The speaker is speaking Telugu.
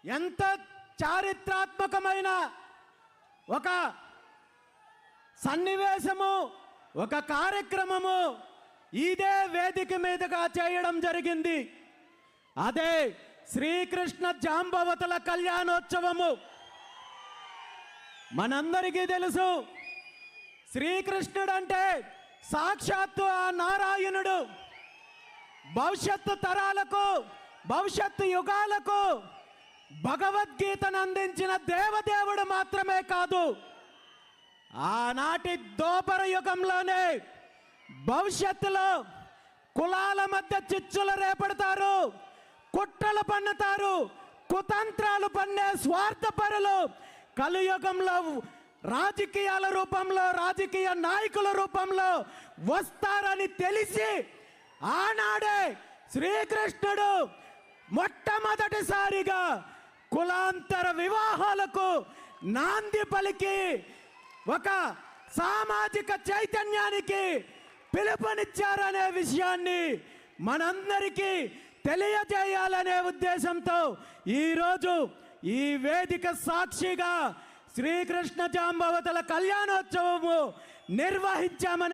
ఎంత చారిత్రాత్మకమైన ఒక సన్నివేశము, ఒక కార్యక్రమము ఇదే వేదిక మీదుగా చేయడం జరిగింది. అదే శ్రీకృష్ణ జాంబవతుల కళ్యాణోత్సవము. మనందరికీ తెలుసు, శ్రీకృష్ణుడు అంటే సాక్షాత్తు ఆ నారాయణుడు. భవిష్యత్తు తరాలకు, భవిష్యత్తు యుగాలకు భగవద్గీతను అందించిన దేవదేవుడు మాత్రమే కాదు, ఆనాటి దోపర యుగంలోనే భవిష్యత్తులో కులాల మధ్య చిచ్చులు రేపడతారు, కుట్రలు పన్నుతారు, కుతంత్రాలు పన్నే స్వార్థపరులు కలియుగంలో రాజకీయాల రూపంలో, రాజకీయ నాయకుల రూపంలో వస్తారని తెలిసి ఆనాడే శ్రీకృష్ణుడు మొట్టమొదటిసారిగా కులాంతర వివాహాలకు నాంది పలికి ఒక సామాజిక చైతన్యానికి పిలుపునిచ్చారనే విషయాన్ని మనందరికీ తెలియజేయాలనే ఉద్దేశంతో ఈరోజు ఈ వేదిక సాక్షిగా శ్రీకృష్ణ జాంబవతుల కళ్యాణోత్సవము నిర్వహించామని